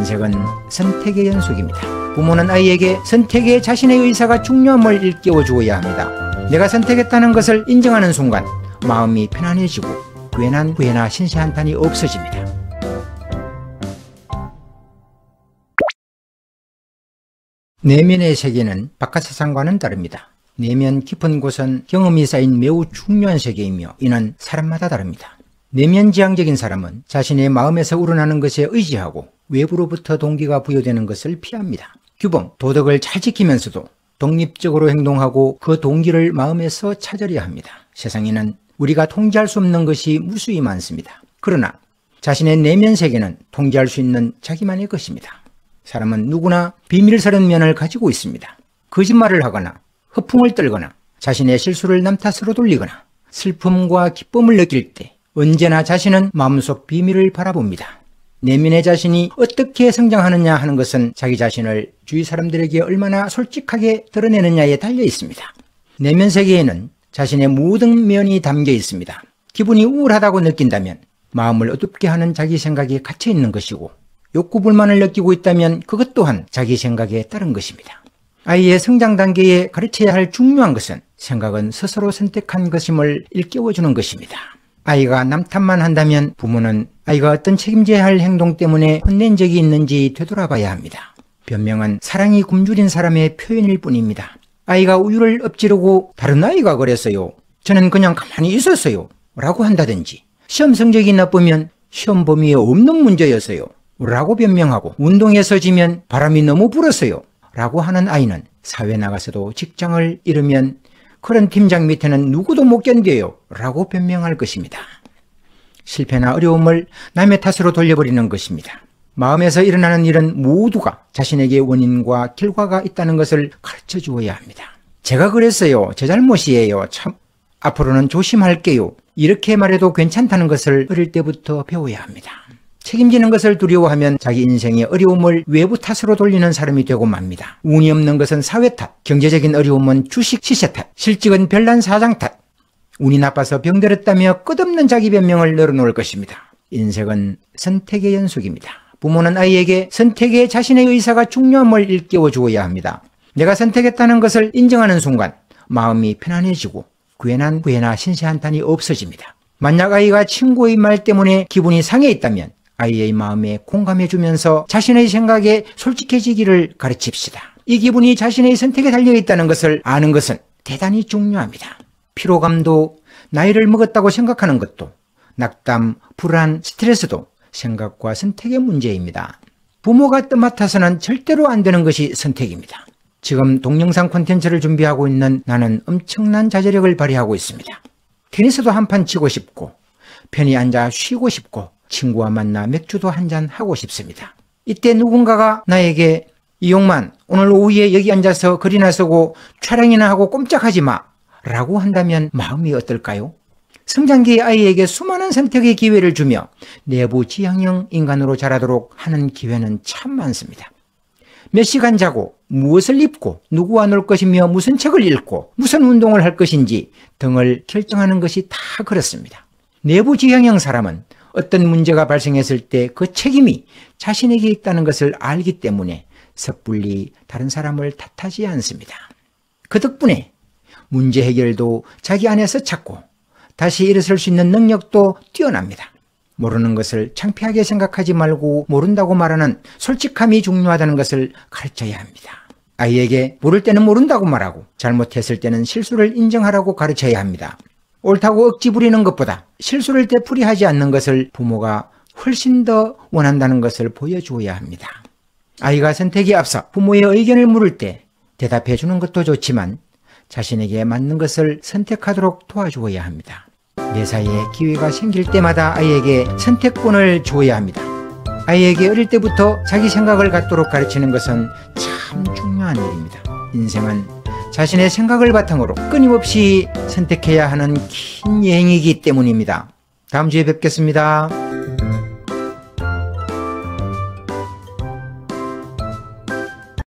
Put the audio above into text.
인생은 선택의 연속입니다. 부모는 아이에게 선택에 자신의 의사가 중요함을 일깨워 주어야 합니다. 내가 선택했다는 것을 인정하는 순간 마음이 편안해지고 괜한 후회나 신세한탄이 없어집니다. 내면의 세계는 바깥 세상과는 다릅니다. 내면 깊은 곳은 경험이 쌓인 매우 중요한 세계이며 이는 사람마다 다릅니다. 내면지향적인 사람은 자신의 마음에서 우러나는 것에 의지하고 외부로부터 동기가 부여되는 것을 피합니다. 규범, 도덕을 잘 지키면서도 독립적으로 행동하고 그 동기를 마음에서 찾으려 합니다. 세상에는 우리가 통제할 수 없는 것이 무수히 많습니다. 그러나 자신의 내면 세계는 통제할 수 있는 자기만의 것입니다. 사람은 누구나 비밀스러운 면을 가지고 있습니다. 거짓말을 하거나 허풍을 떨거나 자신의 실수를 남 탓으로 돌리거나 슬픔과 기쁨을 느낄 때 언제나 자신은 마음속 비밀을 바라봅니다. 내면의 자신이 어떻게 성장하느냐 하는 것은 자기 자신을 주위 사람들에게 얼마나 솔직하게 드러내느냐에 달려 있습니다. 내면 세계에는 자신의 모든 면이 담겨 있습니다. 기분이 우울하다고 느낀다면 마음을 어둡게 하는 자기 생각에 갇혀 있는 것이고, 욕구불만을 느끼고 있다면 그것 또한 자기 생각에 따른 것입니다. 아이의 성장 단계에 가르쳐야 할 중요한 것은 생각은 스스로 선택한 것임을 일깨워주는 것입니다. 아이가 남 탓만 한다면 부모는 아이가 어떤 책임져야 할 행동 때문에 혼낸 적이 있는지 되돌아봐야 합니다. 변명은 사랑이 굶주린 사람의 표현일 뿐입니다. 아이가 우유를 엎지르고 다른 아이가 그랬어요, 저는 그냥 가만히 있었어요 라고 한다든지, 시험 성적이 나쁘면 시험 범위에 없는 문제였어요 라고 변명하고, 운동에서 지면 바람이 너무 불었어요 라고 하는 아이는 사회 나가서도 직장을 잃으면 그런 팀장 밑에는 누구도 못 견뎌요 라고 변명할 것입니다. 실패나 어려움을 남의 탓으로 돌려버리는 것입니다. 마음에서 일어나는 일은 모두가 자신에게 원인과 결과가 있다는 것을 가르쳐 주어야 합니다. 제가 그랬어요, 제 잘못이에요, 참 앞으로는 조심할게요, 이렇게 말해도 괜찮다는 것을 어릴 때부터 배워야 합니다. 책임지는 것을 두려워하면 자기 인생의 어려움을 외부 탓으로 돌리는 사람이 되고 맙니다. 운이 없는 것은 사회 탓, 경제적인 어려움은 주식 시세 탓, 실직은 별난 사장 탓, 운이 나빠서 병들었다며 끝없는 자기 변명을 늘어놓을 것입니다. 인생은 선택의 연속입니다. 부모는 아이에게 선택에 자신의 의사가 중요함을 일깨워 주어야 합니다. 내가 선택했다는 것을 인정하는 순간 마음이 편안해지고 괜한 후회나 신세한탄이 없어집니다. 만약 아이가 친구의 말 때문에 기분이 상해 있다면 아이의 마음에 공감해주면서 자신의 생각에 솔직해지기를 가르칩시다. 이 기분이 자신의 선택에 달려있다는 것을 아는 것은 대단히 중요합니다. 피로감도 나이를 먹었다고 생각하는 것도, 낙담, 불안, 스트레스도 생각과 선택의 문제입니다. 부모가 떠맡아서는 절대로 안 되는 것이 선택입니다. 지금 동영상 콘텐츠를 준비하고 있는 나는 엄청난 자제력을 발휘하고 있습니다. 테니스도 한 판 치고 싶고, 편히 앉아 쉬고 싶고, 친구와 만나 맥주도 한잔 하고 싶습니다. 이때 누군가가 나에게 이용만 오늘 오후에 여기 앉아서 글이나 쓰고 촬영이나 하고 꼼짝하지 마 라고 한다면 마음이 어떨까요? 성장기의 아이에게 수많은 선택의 기회를 주며 내부 지향형 인간으로 자라도록 하는 기회는 참 많습니다. 몇 시간 자고 무엇을 입고 누구와 놀 것이며 무슨 책을 읽고 무슨 운동을 할 것인지 등을 결정하는 것이 다 그렇습니다. 내부 지향형 사람은 어떤 문제가 발생했을 때 그 책임이 자신에게 있다는 것을 알기 때문에 섣불리 다른 사람을 탓하지 않습니다. 그 덕분에 문제 해결도 자기 안에서 찾고 다시 일어설 수 있는 능력도 뛰어납니다. 모르는 것을 창피하게 생각하지 말고 모른다고 말하는 솔직함이 중요하다는 것을 가르쳐야 합니다. 아이에게 모를 때는 모른다고 말하고 잘못했을 때는 실수를 인정하라고 가르쳐야 합니다. 옳다고 억지 부리는 것보다 실수를 되풀이하지 않는 것을 부모가 훨씬 더 원한다는 것을 보여주어야 합니다. 아이가 선택에 앞서 부모의 의견을 물을 때 대답해 주는 것도 좋지만 자신에게 맞는 것을 선택하도록 도와주어야 합니다. 매사에 기회가 생길 때마다 아이에게 선택권을 주어야 합니다. 아이에게 어릴 때부터 자기 생각을 갖도록 가르치는 것은 참 중요한 일입니다. 인생은 자신의 생각을 바탕으로 끊임없이 선택해야 하는 긴 여행이기 때문입니다. 다음 주에 뵙겠습니다.